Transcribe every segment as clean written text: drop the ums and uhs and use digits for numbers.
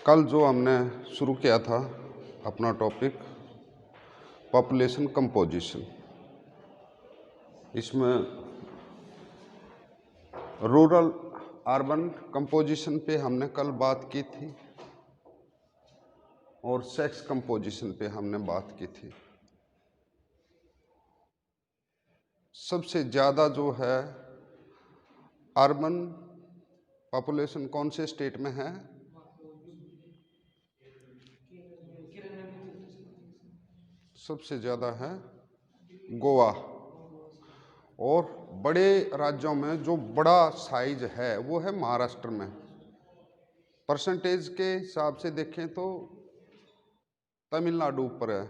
कल जो हमने शुरू किया था अपना टॉपिक पॉपुलेशन कंपोजिशन, इसमें रूरल अर्बन कंपोजिशन पे हमने कल बात की थी और सेक्स कंपोजिशन पे हमने बात की थी। सबसे ज़्यादा जो है अर्बन पॉपुलेशन कौन से स्टेट में है? सबसे ज़्यादा है गोवा। और बड़े राज्यों में जो बड़ा साइज है वो है महाराष्ट्र में। परसेंटेज के हिसाब से देखें तो तमिलनाडु ऊपर है,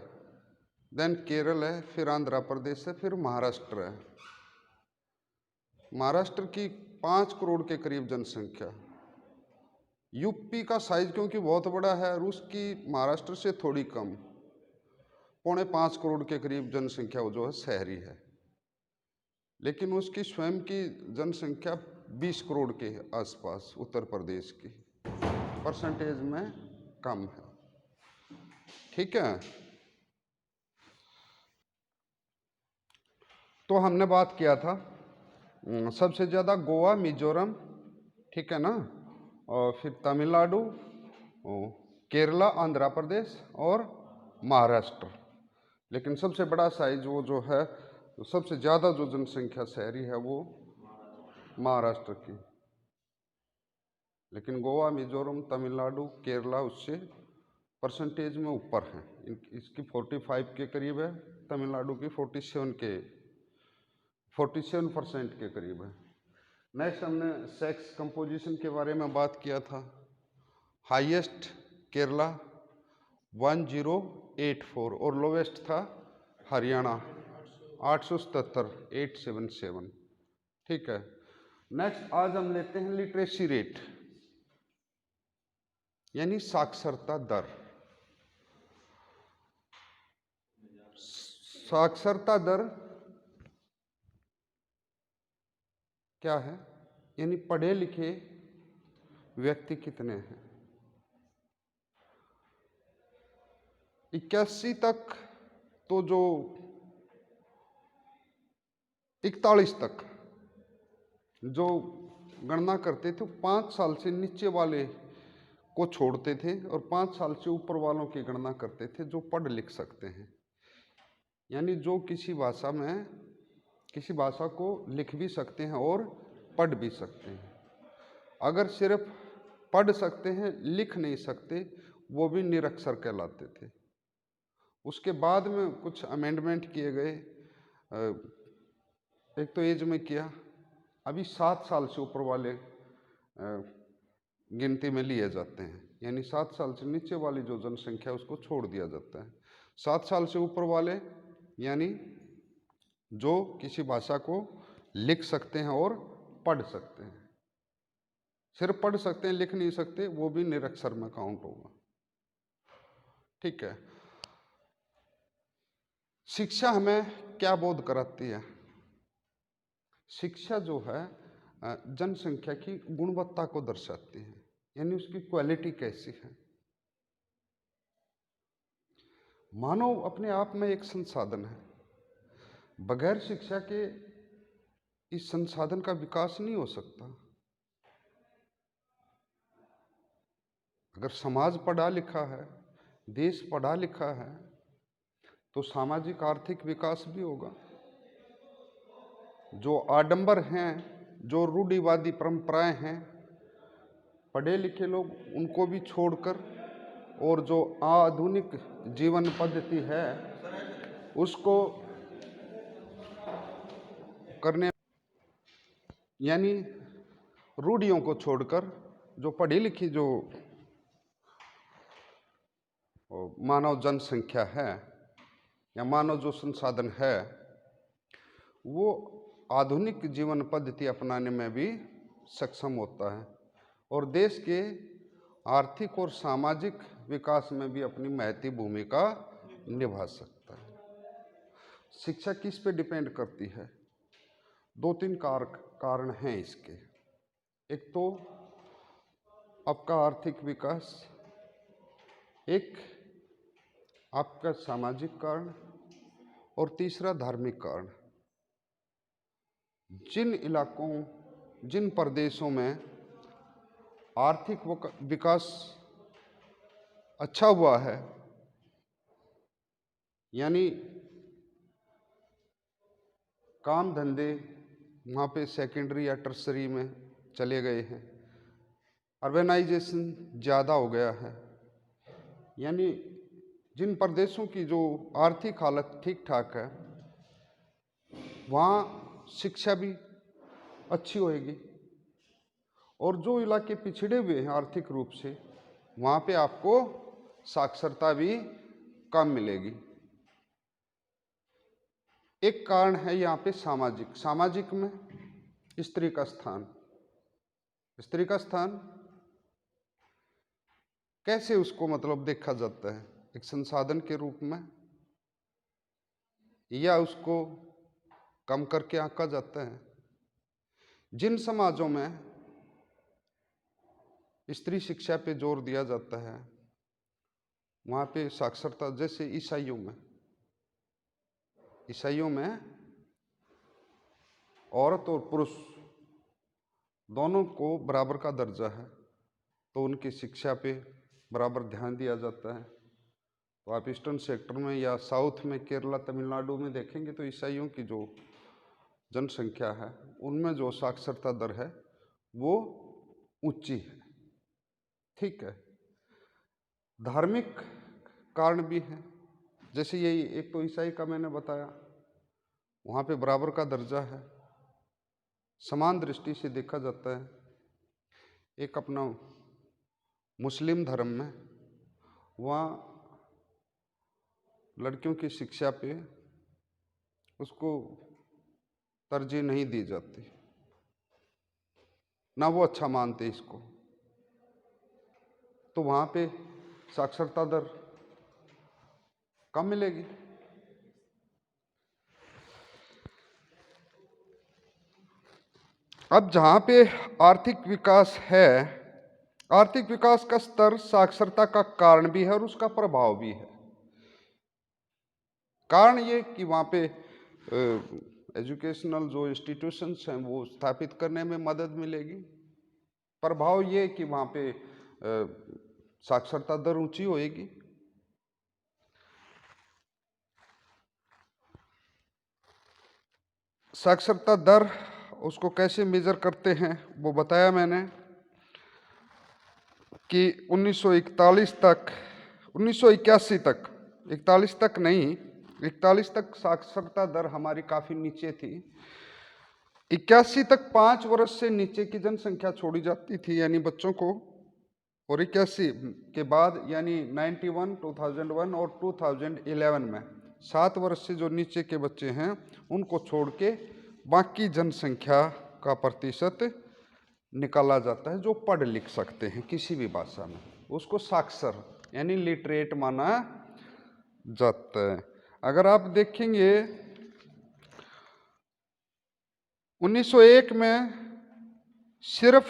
देन केरल है, फिर आंध्र प्रदेश है, फिर महाराष्ट्र है। महाराष्ट्र की 5 करोड़ के करीब जनसंख्या। यूपी का साइज क्योंकि बहुत बड़ा है और उसकी महाराष्ट्र से थोड़ी कम, 4.25 करोड़ के करीब जनसंख्या वो जो है शहरी है, लेकिन उसकी स्वयं की जनसंख्या 20 करोड़ के आसपास उत्तर प्रदेश की, परसेंटेज में कम है। ठीक है, तो हमने बात किया था सबसे ज़्यादा गोवा, मिजोरम, ठीक है ना, और फिर तमिलनाडु, केरला, आंध्र प्रदेश और महाराष्ट्र। लेकिन सबसे बड़ा साइज वो जो है, तो सबसे ज़्यादा जो जनसंख्या शहरी है वो महाराष्ट्र की। लेकिन गोवा, मिजोरम, तमिलनाडु, केरला उससे परसेंटेज में ऊपर हैं। इसकी 45 के करीब है, तमिलनाडु की 47% के करीब है। नेक्स्ट हमने सेक्स कंपोजिशन के बारे में बात किया था। हाईएस्ट केरला 1084 और लोवेस्ट था हरियाणा 877। ठीक है, नेक्स्ट आज हम लेते हैं लिटरेसी रेट यानी साक्षरता दर। साक्षरता दर क्या है, यानी पढ़े लिखे व्यक्ति कितने हैं। 81 तक तो जो 41 तक जो गणना करते थे 5 साल से नीचे वाले को छोड़ते थे और 5 साल से ऊपर वालों की गणना करते थे जो पढ़ लिख सकते हैं, यानी जो किसी भाषा को लिख भी सकते हैं और पढ़ भी सकते हैं। अगर सिर्फ पढ़ सकते हैं लिख नहीं सकते वो भी निरक्षर कहलाते थे। उसके बाद में कुछ अमेंडमेंट किए गए, एक तो एज में किया, अभी 7 साल से ऊपर वाले गिनती में लिए जाते हैं, यानी 7 साल से नीचे वाली जो जनसंख्या उसको छोड़ दिया जाता है। 7 साल से ऊपर वाले यानी जो किसी भाषा को लिख सकते हैं और पढ़ सकते हैं। सिर्फ पढ़ सकते हैं लिख नहीं सकते वो भी निरक्षर में काउंट होगा। ठीक है, शिक्षा हमें क्या बोध कराती है? शिक्षा जो है जनसंख्या की गुणवत्ता को दर्शाती है, यानी उसकी क्वालिटी कैसी है। मानव अपने आप में एक संसाधन है, बगैर शिक्षा के इस संसाधन का विकास नहीं हो सकता। अगर समाज पढ़ा लिखा है, देश पढ़ा लिखा है, तो सामाजिक आर्थिक विकास भी होगा। जो आडंबर हैं, जो रूढ़िवादी परंपराएं हैं, पढ़े लिखे लोग उनको भी छोड़कर और जो आधुनिक जीवन पद्धति है उसको करने, यानी रूढ़ियों को छोड़कर जो पढ़ी लिखी जो मानव जनसंख्या है या मानव जो संसाधन है वो आधुनिक जीवन पद्धति अपनाने में भी सक्षम होता है और देश के आर्थिक और सामाजिक विकास में भी अपनी महती भूमिका निभा सकता है। शिक्षा किस पे डिपेंड करती है? 2-3 कारण हैं इसके। एक तो आपका आर्थिक विकास, एक आपका सामाजिक कारण और तीसरा धार्मिक कारण। जिन इलाकों, जिन प्रदेशों में आर्थिक विकास अच्छा हुआ है, यानी काम धंधे वहाँ पे सेकेंडरी या टर्सरी में चले गए हैं, अर्बनाइजेशन ज़्यादा हो गया है, यानी जिन प्रदेशों की जो आर्थिक हालत ठीक ठाक है वहाँ शिक्षा भी अच्छी होएगी, और जो इलाके पिछड़े हुए हैं आर्थिक रूप से वहाँ पे आपको साक्षरता भी कम मिलेगी। एक कारण है यहाँ पे सामाजिक। सामाजिक में स्त्री का स्थान। स्त्री का स्थान कैसे उसको मतलब देखा जाता है, एक संसाधन के रूप में या उसको कम करके आंका जाता है। जिन समाजों में स्त्री शिक्षा पे जोर दिया जाता है वहाँ पे साक्षरता, जैसे ईसाइयों में औरत और पुरुष दोनों को बराबर का दर्जा है, तो उनकी शिक्षा पे बराबर ध्यान दिया जाता है। तो आप ईस्टर्न सेक्टर में या साउथ में, केरला तमिलनाडु में देखेंगे तो ईसाइयों की जो जनसंख्या है उनमें जो साक्षरता दर है वो ऊंची है। ठीक है। धार्मिक कारण भी है, जैसे यही एक तो ईसाई का मैंने बताया, वहाँ पे बराबर का दर्जा है, समान दृष्टि से देखा जाता है। एक अपना मुस्लिम धर्म में वहाँ लड़कियों की शिक्षा पे उसको तरजीह नहीं दी जाती, ना वो अच्छा मानते इसको, तो वहाँ पे साक्षरता दर कम मिलेगी। अब जहाँ पे आर्थिक विकास है, आर्थिक विकास का स्तर साक्षरता का कारण भी है और उसका प्रभाव भी है। कारण ये कि वहाँ पे एजुकेशनल जो इंस्टीट्यूशंस हैं वो स्थापित करने में मदद मिलेगी। प्रभाव ये कि वहाँ पे साक्षरता दर ऊंची होएगी। साक्षरता दर उसको कैसे मेजर करते हैं वो बताया मैंने कि 1941 तक, 1981 तक, 41 तक नहीं, 41 तक साक्षरता दर हमारी काफ़ी नीचे थी। 81 तक 5 वर्ष से नीचे की जनसंख्या छोड़ी जाती थी यानी बच्चों को, और 81 के बाद यानी 91, 2001 और 2011 में 7 वर्ष से जो नीचे के बच्चे हैं उनको छोड़ के बाकी जनसंख्या का प्रतिशत निकाला जाता है जो पढ़ लिख सकते हैं किसी भी भाषा में, उसको साक्षर यानी लिटरेट माना जाता है। अगर आप देखेंगे 1901 में सिर्फ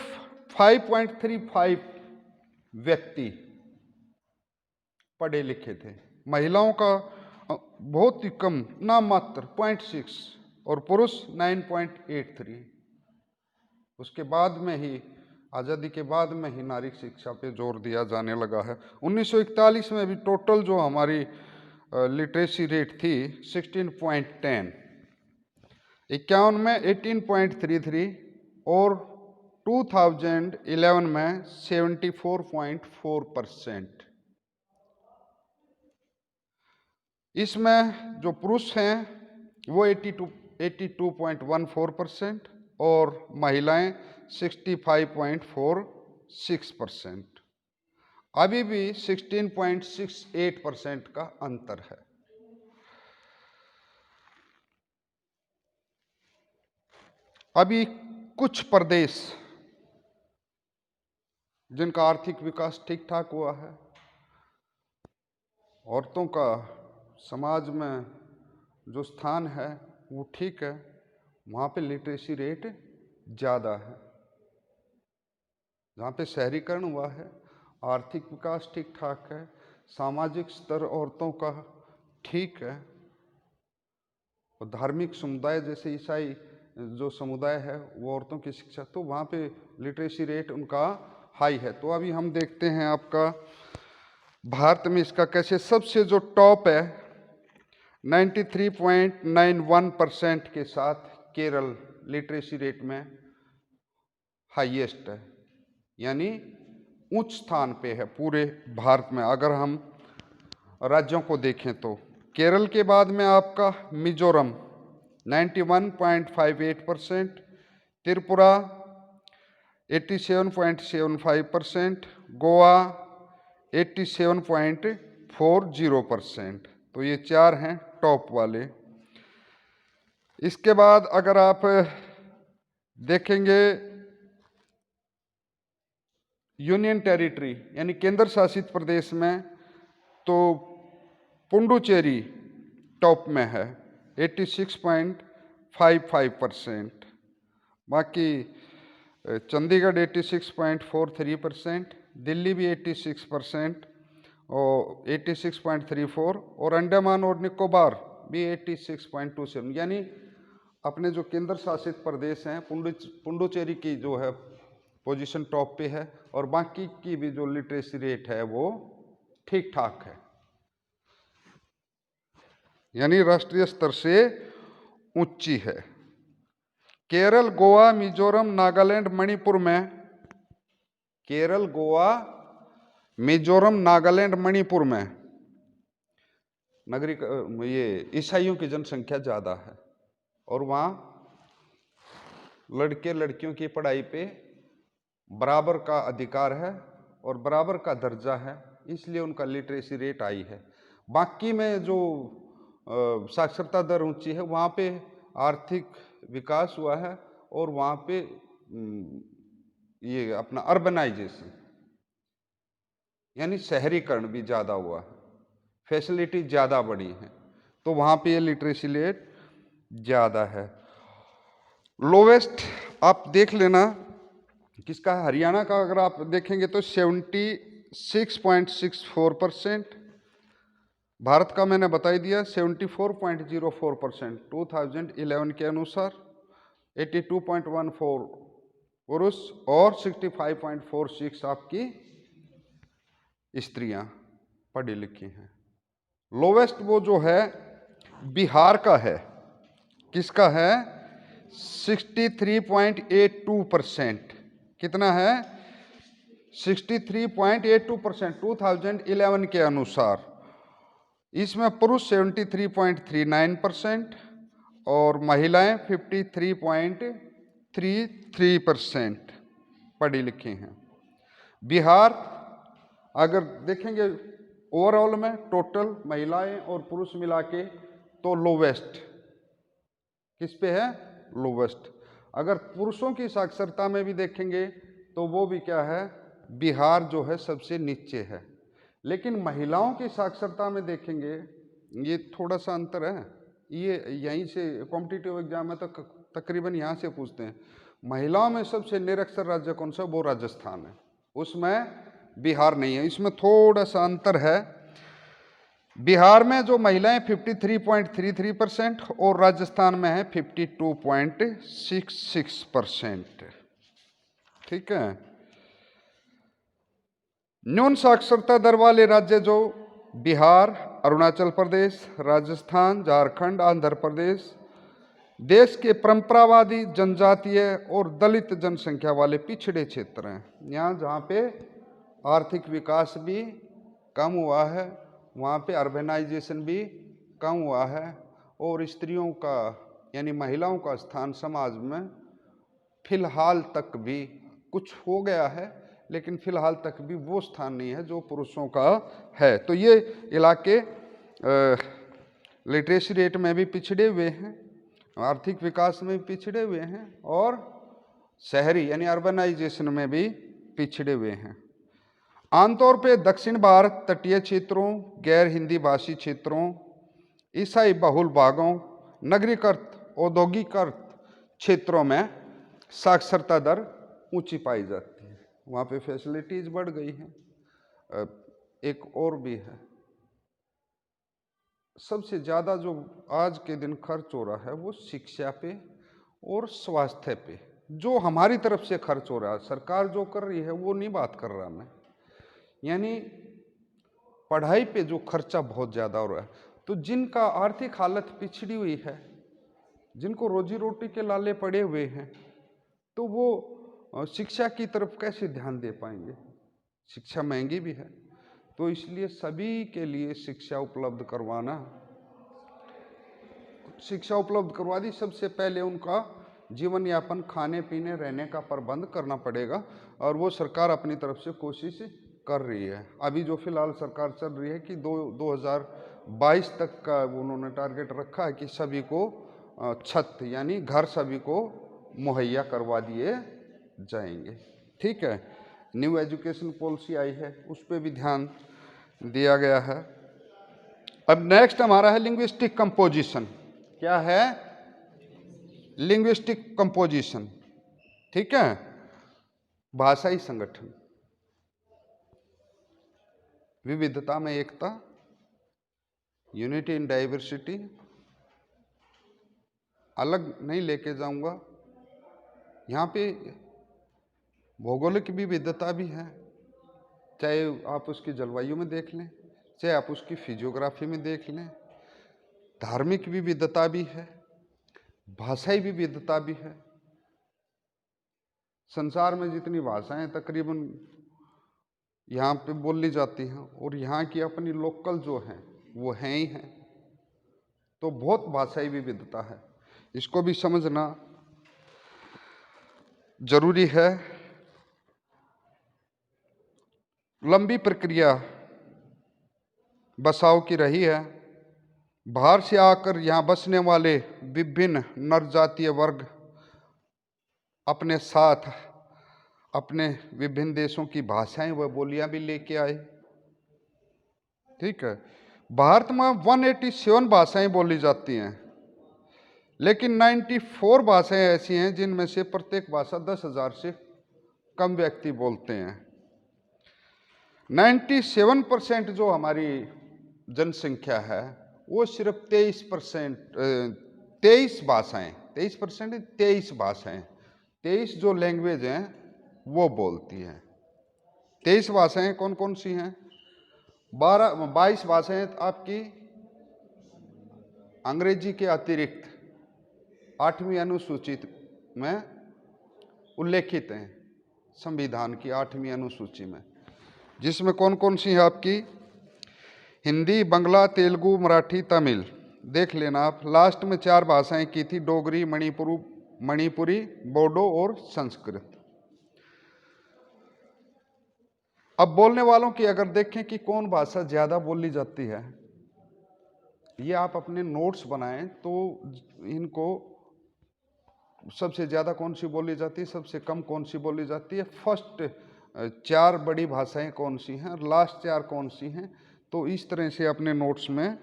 5.35 व्यक्ति पढ़े लिखे थे, महिलाओं का बहुत ही कम, नाम मात्र 0.6, और पुरुष 9.83। उसके बाद में ही, आज़ादी के बाद में ही नारी शिक्षा पे जोर दिया जाने लगा है। 1941 में भी टोटल जो हमारी लिटरेसी रेट थी 16.10, 51 में 18.33 और 2011 में 74.4%। इसमें जो पुरुष हैं वो 82.14% और महिलाएं 65.46%। अभी भी 16.68% का अंतर है। अभी कुछ प्रदेश जिनका आर्थिक विकास ठीक ठाक हुआ है, औरतों का समाज में जो स्थान है वो ठीक है, वहाँ पे लिटरेसी रेट ज़्यादा है। जहाँ पे शहरीकरण हुआ है, आर्थिक विकास ठीक ठाक है, सामाजिक स्तर औरतों का ठीक है, और धार्मिक समुदाय जैसे ईसाई जो समुदाय है वो औरतों की शिक्षा, तो वहाँ पे लिटरेसी रेट उनका हाई है। तो अभी हम देखते हैं आपका भारत में इसका कैसे, सबसे जो टॉप है 93.91% के साथ केरल लिटरेसी रेट में हाईएस्ट है, यानी उच्च स्थान पे है पूरे भारत में। अगर हम राज्यों को देखें तो केरल के बाद में आपका मिजोरम 91.58%, त्रिपुरा 87.75%, गोवा 87.40%। तो ये चार हैं टॉप वाले। इसके बाद अगर आप देखेंगे यूनियन टेरिटरी यानी केंद्र शासित प्रदेश में, तो पुडुचेरी टॉप में है 86.55%, बाकी चंडीगढ़ 86.43%, दिल्ली भी 86% और 86.34, और अंडमान और निकोबार भी 86.27। यानी अपने जो केंद्र शासित प्रदेश हैं, पुडुचेरी की जो है पोजीशन टॉप पे है, और बाकी की भी जो लिटरेसी रेट है वो ठीक ठाक है, यानी राष्ट्रीय स्तर से ऊंची है। केरल, गोवा, मिजोरम, नागालैंड, मणिपुर में, केरल, गोवा, मिजोरम, नागालैंड, मणिपुर में नागरिक ये ईसाइयों की जनसंख्या ज़्यादा है, और वहाँ लड़के लड़कियों की पढ़ाई पे बराबर का अधिकार है और बराबर का दर्जा है, इसलिए उनका लिटरेसी रेट आई है। बाकी में जो साक्षरता दर ऊंची है, वहाँ पे आर्थिक विकास हुआ है, और वहाँ पे ये अपना अर्बनाइजेशन यानी शहरीकरण भी ज़्यादा हुआ है, फैसिलिटी ज़्यादा बढ़ी है, तो वहाँ पे ये लिटरेसी रेट ज़्यादा है। लोवेस्ट आप देख लेना किसका है, हरियाणा का अगर आप देखेंगे तो 76.64%, भारत का मैंने बता ही दिया 74.04%, 2011 के अनुसार 82.14 पुरुष और 65.46 आपकी स्त्रियां पढ़ी लिखी हैं। लोवेस्ट वो जो है बिहार का है, किसका है, 63.82%, कितना है, 63.82% 2011 के अनुसार। इसमें पुरुष 73.39% और महिलाएं 53.33% पढ़ी लिखी हैं। बिहार अगर देखेंगे ओवरऑल में टोटल महिलाएं और पुरुष मिला के, तो लोवेस्ट किस पे है, लोवेस्ट। अगर पुरुषों की साक्षरता में भी देखेंगे तो वो भी क्या है, बिहार जो है सबसे नीचे है। लेकिन महिलाओं की साक्षरता में देखेंगे ये थोड़ा सा अंतर है, ये यहीं से कॉम्पिटिटिव एग्जाम में तो तकरीबन यहाँ से पूछते हैं। महिलाओं में सबसे निरक्षर राज्य कौन सा, वो राजस्थान है, उसमें बिहार नहीं है, इसमें थोड़ा सा अंतर है। बिहार में जो महिलाएं 53.33% और राजस्थान में है 52.66%, ठीक है। न्यून साक्षरता दर वाले राज्य जो बिहार, अरुणाचल प्रदेश, राजस्थान, झारखंड, आंध्र प्रदेश देश के परंपरावादी, जनजातीय और दलित जनसंख्या वाले पिछड़े क्षेत्र हैं। यहाँ जहाँ पे आर्थिक विकास भी कम हुआ है, वहाँ पे अर्बनाइजेशन भी कम हुआ है, और स्त्रियों का यानी महिलाओं का स्थान समाज में फिलहाल तक भी कुछ हो गया है, लेकिन फिलहाल तक भी वो स्थान नहीं है जो पुरुषों का है। तो ये इलाके लिटरेसी रेट में भी पिछड़े हुए हैं, आर्थिक विकास में भी पिछड़े हुए हैं, और शहरी यानी अर्बनाइजेशन में भी पिछड़े हुए हैं। आमतौर पे दक्षिण भारत तटीय क्षेत्रों, गैर हिंदी भाषी क्षेत्रों, ईसाई बहुल भागों, नगरीकृत औद्योगिकृत क्षेत्रों में साक्षरता दर ऊंची पाई जाती है, वहाँ पे फैसिलिटीज़ बढ़ गई हैं, एक और भी है, सबसे ज़्यादा जो आज के दिन खर्च हो रहा है वो शिक्षा पे और स्वास्थ्य पे, जो हमारी तरफ से खर्च हो रहा है। सरकार जो कर रही है वो नहीं बात कर रहा मैं, यानी पढ़ाई पे जो खर्चा बहुत ज़्यादा हो रहा है। तो जिनका आर्थिक हालत पिछड़ी हुई है, जिनको रोजी रोटी के लाले पड़े हुए हैं, तो वो शिक्षा की तरफ कैसे ध्यान दे पाएंगे? शिक्षा महंगी भी है, तो इसलिए सभी के लिए शिक्षा उपलब्ध करवा दी। सबसे पहले उनका जीवन यापन, खाने पीने रहने का प्रबंध करना पड़ेगा, और वो सरकार अपनी तरफ से कोशिश कर रही है। अभी जो फिलहाल सरकार चल रही है कि 2022 तक का उन्होंने टारगेट रखा है कि सभी को छत यानी घर सभी को मुहैया करवा दिए जाएंगे। ठीक है, न्यू एजुकेशन पॉलिसी आई है, उस पर भी ध्यान दिया गया है। अब नेक्स्ट हमारा है लिंग्विस्टिक कंपोजिशन। क्या है? Linguistic composition. ठीक है, भाषाई संगठन, विविधता में एकता, यूनिटी इन डाइवर्सिटी। अलग नहीं लेके जाऊंगा, यहाँ पे भौगोलिक विविधता भी है, चाहे आप उसकी जलवायु में देख लें, चाहे आप उसकी फिजियोग्राफी में देख लें। धार्मिक विविधता भी है, भाषाई विविधता भी है। संसार में जितनी भाषाएं तकरीबन यहाँ पे बोली जाती हैं, और यहाँ की अपनी लोकल जो हैं वो हैं ही हैं, तो बहुत भाषाई विविधता है, इसको भी समझना जरूरी है। लंबी प्रक्रिया बसाव की रही है। बाहर से आकर यहाँ बसने वाले विभिन्न नर जातीय वर्ग अपने साथ अपने विभिन्न देशों की भाषाएं व बोलियां भी लेके आए। ठीक है, भारत में 187 भाषाएं बोली जाती हैं, लेकिन 94 भाषाएं ऐसी हैं जिनमें से प्रत्येक भाषा 10,000 से कम व्यक्ति बोलते हैं। 97% जो हमारी जनसंख्या है वो सिर्फ 23 भाषाएं, 23 जो लैंग्वेज हैं वो बोलती हैं। 23 भाषाएं कौन कौन सी हैं? 22 भाषाएं आपकी अंग्रेजी के अतिरिक्त 8वीं अनुसूची में उल्लेखित हैं, संविधान की 8वीं अनुसूची में, जिसमें कौन कौन सी है आपकी? हिंदी, बांग्ला, तेलुगु, मराठी, तमिल। देख लेना आप। लास्ट में 4 भाषाएं की थी, डोगरी, मणिपुरी, बोडो और संस्कृत। अब बोलने वालों की अगर देखें कि कौन भाषा ज़्यादा बोली जाती है, ये आप अपने नोट्स बनाएं तो इनको सबसे ज़्यादा कौन सी बोली जाती है, सबसे कम कौन सी बोली जाती है, फर्स्ट 4 बड़ी भाषाएं कौन सी हैं और लास्ट 4 कौन सी हैं, तो इस तरह से अपने नोट्स में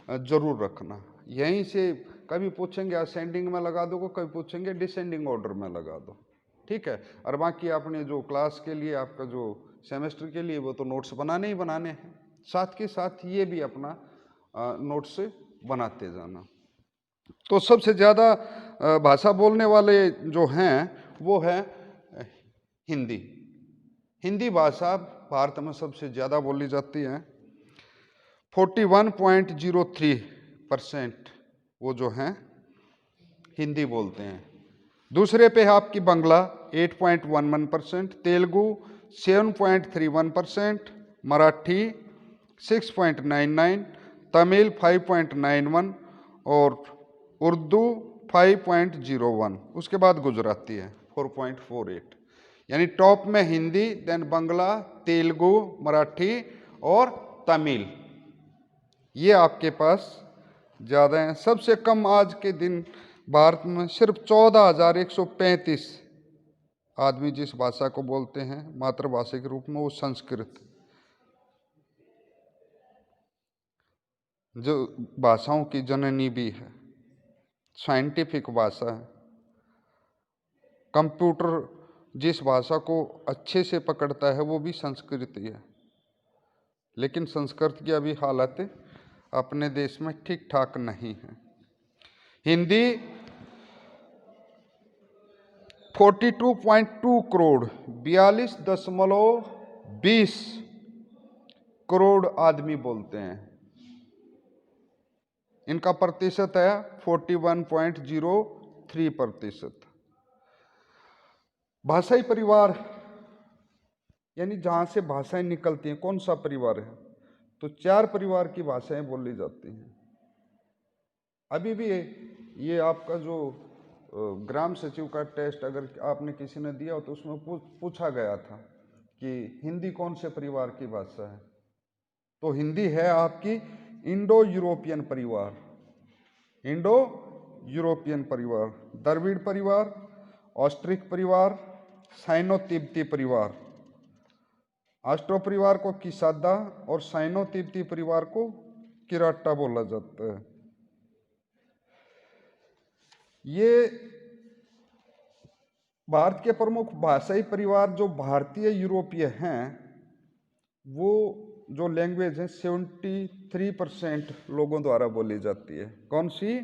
ज़रूर रखना। यहीं से कभी पूछेंगे असेंडिंग में लगा दो, कभी पूछेंगे डिसेंडिंग ऑर्डर में लगा दो। ठीक है, और बाकी आपने जो क्लास के लिए आपका जो सेमेस्टर के लिए वो तो नोट्स बनाने ही बनाने हैं, साथ के साथ ये भी अपना नोट्स बनाते जाना। तो सबसे ज़्यादा भाषा बोलने वाले जो हैं वो है हिंदी। हिंदी भाषा भारत में सबसे ज़्यादा बोली जाती है, 41.03% वो जो हैं हिंदी बोलते हैं। दूसरे पे है आपकी बांग्ला 8.11%, तेलुगु 7.31%, मराठी 6.99, तमिल 5.91 और उर्दू 5.01। उसके बाद गुजराती है 4.48। यानी टॉप में हिंदी, देन बांग्ला, तेलुगु, मराठी और तमिल, ये आपके पास ज़्यादा हैं। सबसे कम आज के दिन भारत में सिर्फ 14,135 आदमी जिस भाषा को बोलते हैं मातृभाषा के रूप में, वो संस्कृत, जो भाषाओं की जननी भी है, साइंटिफिक भाषा है। कंप्यूटर जिस भाषा को अच्छे से पकड़ता है वो भी संस्कृत ही है, लेकिन संस्कृत की अभी हालत अपने देश में ठीक ठाक नहीं है। हिंदी 42.2 करोड़ 42.20 करोड़ आदमी बोलते हैं। इनका प्रतिशत है 41.03%। भाषाई परिवार यानी जहाँ से भाषाएं निकलती हैं, कौन सा परिवार है? तो 4 परिवार की भाषाएं बोली जाती हैं। अभी भी ये आपका जो ग्राम सचिव का टेस्ट अगर आपने किसी ने दिया हो तो उसमें पूछा गया था कि हिंदी कौन से परिवार की भाषा है, तो हिंदी है आपकी इंडो यूरोपियन परिवार, इंडो यूरोपियन परिवार, द्रविड़ परिवार, ऑस्ट्रिक परिवार, साइनो तिब्बती परिवार। ऑस्ट्रो परिवार को किसादा और साइनो तिब्बती परिवार को किराटा बोला जाता है। ये भारत के प्रमुख भाषाई परिवार जो भारतीय यूरोपीय हैं, वो जो लैंग्वेज है 73% लोगों द्वारा बोली जाती है। कौन सी?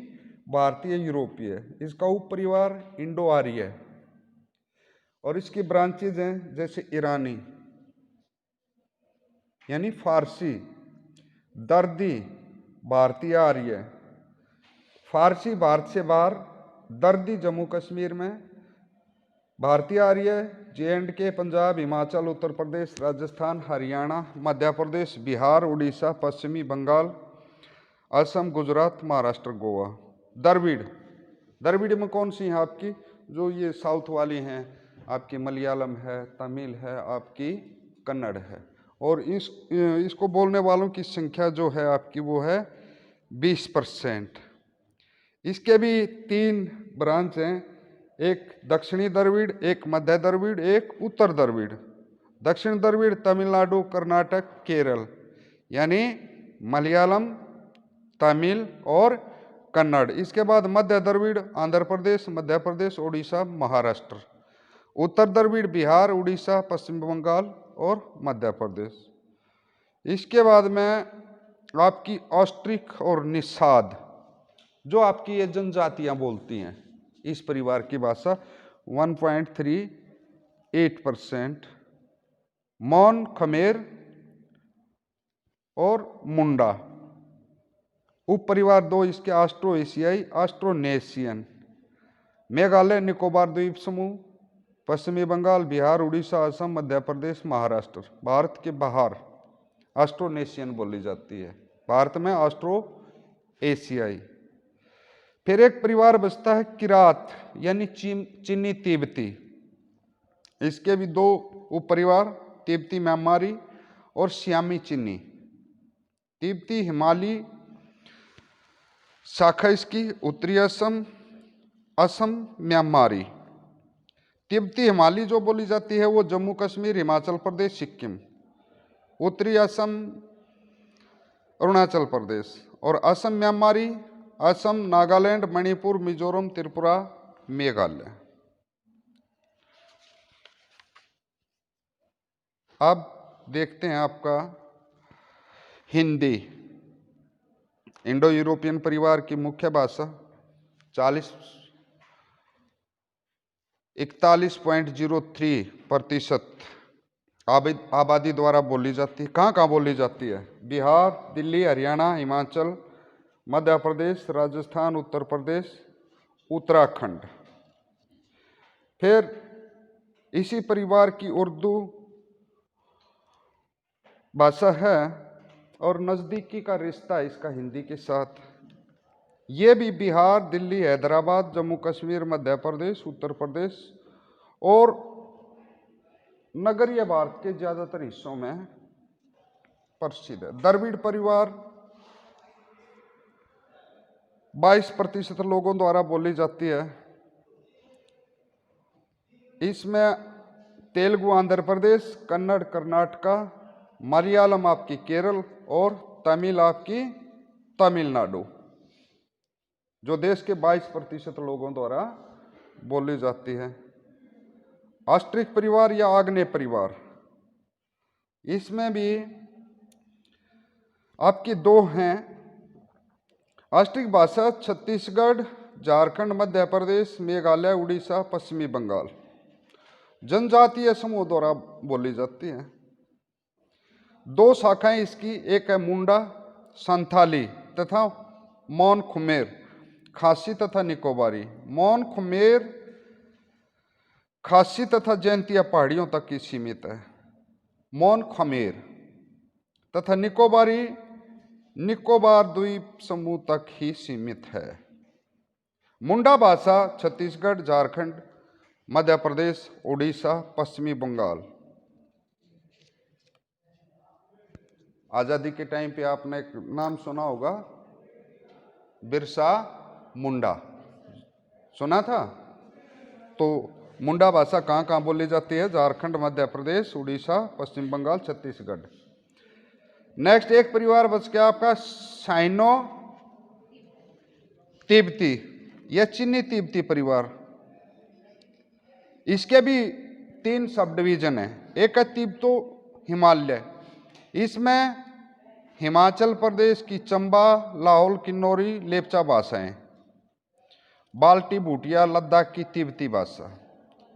भारतीय यूरोपीय। इसका उप परिवार इंडो आर्य है और इसकी ब्रांचेज हैं जैसे ईरानी यानी फारसी, दर्दी भारतीय आर्य, फारसी भारत से बाहर, दर्दी जम्मू कश्मीर में, भारतीय आर्य J&K पंजाब, हिमाचल, उत्तर प्रदेश, राजस्थान, हरियाणा, मध्य प्रदेश, बिहार, उड़ीसा, पश्चिमी बंगाल, असम, गुजरात, महाराष्ट्र, गोवा। द्रविड़ में कौन सी हैं आपकी? जो ये साउथ वाली हैं आपकी, मलयालम है, तमिल है, आपकी कन्नड़ है। और इसको बोलने वालों की संख्या जो है आपकी वो है 20%। इसके भी 3 ब्रांच हैं, एक दक्षिणी द्रविड़, एक मध्य द्रविड़, एक उत्तर द्रविड़। दक्षिण द्रविड़ तमिलनाडु, कर्नाटक, केरल यानी मलयालम, तमिल और कन्नड़। इसके बाद मध्य द्रविड़ आंध्र प्रदेश, मध्य प्रदेश, उड़ीसा, महाराष्ट्र। उत्तर द्रविड़ बिहार, उड़ीसा, पश्चिम बंगाल और मध्य प्रदेश। इसके बाद में आपकी ऑस्ट्रिक और निषाद जो आपकी ये जनजातियां बोलती हैं, इस परिवार की भाषा 1.38%। मौन, खमेर और मुंडा। उप परिवार 2 इसके ऑस्ट्रो एशियाई, ऑस्ट्रोनेशियन। मेघालय, निकोबार द्वीप समूह, पश्चिमी बंगाल, बिहार, उड़ीसा, असम, मध्य प्रदेश, महाराष्ट्र। भारत के बाहर ऑस्ट्रोनेशियन बोली जाती है, भारत में ऑस्ट्रो एशियाई। फिर एक परिवार बचता है किरात यानी चीनी तिब्बती। इसके भी 2 उप परिवार, तिब्बती म्यांमारी और सियामी चीनी। तिब्बती हिमालयी शाखा इसकी उत्तरी असम, म्यांमारी। तिब्बती हिमालयी जो बोली जाती है वो जम्मू कश्मीर, हिमाचल प्रदेश, सिक्किम। उत्तरी असम, अरुणाचल प्रदेश। और असम म्यांमारी, असम, नागालैंड, मणिपुर, मिजोरम, त्रिपुरा, मेघालय। अब देखते हैं आपका हिंदी। इंडो यूरोपियन परिवार की मुख्य भाषा 41.03% आबादी द्वारा बोली जाती है। कहाँ कहाँ बोली जाती है? बिहार, दिल्ली, हरियाणा, हिमाचल, मध्य प्रदेश, राजस्थान, उत्तर प्रदेश, उत्तराखंड। फिर इसी परिवार की उर्दू भाषा है और नज़दीकी का रिश्ता इसका हिंदी के साथ। ये भी बिहार, दिल्ली, हैदराबाद, जम्मू कश्मीर, मध्य प्रदेश, उत्तर प्रदेश और नगरीय भारत के ज़्यादातर हिस्सों में प्रसिद्ध है। द्रविड़ परिवार 22% लोगों द्वारा बोली जाती है। इसमें तेलुगु आंध्र प्रदेश, कन्नड़ कर्नाटका, मलयालम आपकी केरल और तमिल आपकी तमिलनाडु, जो देश के 22% लोगों द्वारा बोली जाती है। ऑस्ट्रिक परिवार या आग्नेय परिवार, इसमें भी आपकी दो हैं राष्ट्रीय भाषा, छत्तीसगढ़, झारखंड, मध्य प्रदेश, मेघालय, उड़ीसा, पश्चिमी बंगाल। जनजातीय समूह द्वारा बोली जाती है। दो शाखाएं इसकी, एक है मुंडा संथाली तथा मौन खुमेर खासी तथा निकोबारी। मौन खुमेर खासी तथा जयंतिया पहाड़ियों तक ही सीमित है। मौन खमेर तथा निकोबारी निकोबार द्वीप समूह तक ही सीमित है। मुंडा भाषा छत्तीसगढ़, झारखंड, मध्य प्रदेश, उड़ीसा, पश्चिमी बंगाल। आज़ादी के टाइम पे आपने एक नाम सुना होगा, बिरसा मुंडा, सुना था? तो मुंडा भाषा कहाँ कहाँ बोली जाती है? झारखंड, मध्य प्रदेश, उड़ीसा, पश्चिम बंगाल, छत्तीसगढ़। नेक्स्ट एक परिवार बच गया आपका साइनो तिब्बती या चीनी तिब्बती परिवार। इसके भी 3 सब डिवीजन है। एक है तिब्बतो हिमालय, इसमें हिमाचल प्रदेश की चंबा, लाहौल, किन्नौरी, लेपचा भाषाएं। बाल्टी भूटिया लद्दाख की तिब्बती भाषा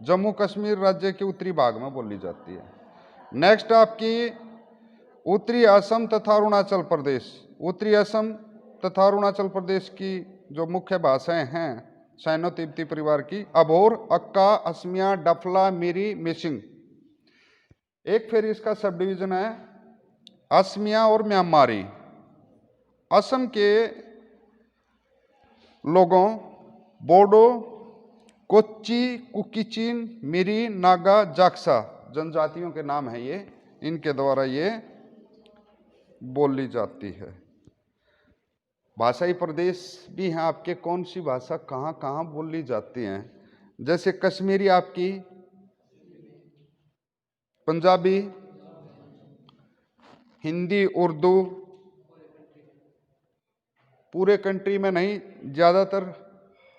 जम्मू कश्मीर राज्य के उत्तरी भाग में बोली जाती है। नेक्स्ट आपकी उत्तरी असम तथा अरुणाचल प्रदेश। उत्तरी असम तथा अरुणाचल प्रदेश की जो मुख्य भाषाएं हैं सैनो तिब्बती परिवार की, अबोर, अक्का, असमिया, डफला, मिरी, मिसिंग। एक फिर इसका सब डिवीजन है असमिया और म्यांमारी। असम के लोगों बोडो, कोच्चि, कुकीचिन, मिरी, नागा, जाक्सा जनजातियों के नाम है ये, इनके द्वारा ये बोली जाती है। भाषाई प्रदेश भी हैं आपके, कौन सी भाषा कहाँ कहाँ बोली जाती हैं? जैसे कश्मीरी आपकी, पंजाबी, हिंदी, उर्दू, पूरे कंट्री में नहीं, ज़्यादातर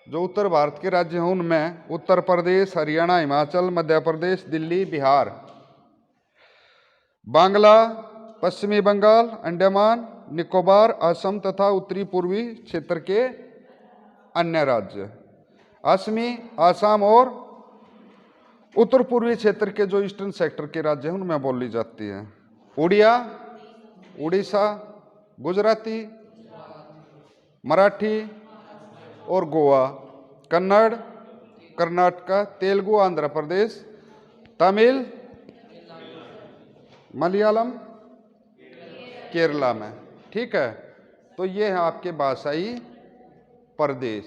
जो उत्तर भारत के राज्य हैं उनमें उत्तर प्रदेश, हरियाणा, हिमाचल, मध्य प्रदेश, दिल्ली, बिहार। बांग्ला, पश्चिमी बंगाल, अंडमान निकोबार, असम तथा उत्तरी पूर्वी क्षेत्र के अन्य राज्य। असमी, आसाम और उत्तर पूर्वी क्षेत्र के जो ईस्टर्न सेक्टर के राज्य हैं उनमें बोली जाती है। उड़िया, उड़ीसा, गुजराती, मराठी और गोवा। कन्नड़, कर्नाटका, तेलुगु, आंध्र प्रदेश, तमिल, मलयालम, केरला में। ठीक है, तो ये है आपके भाषाई प्रदेश।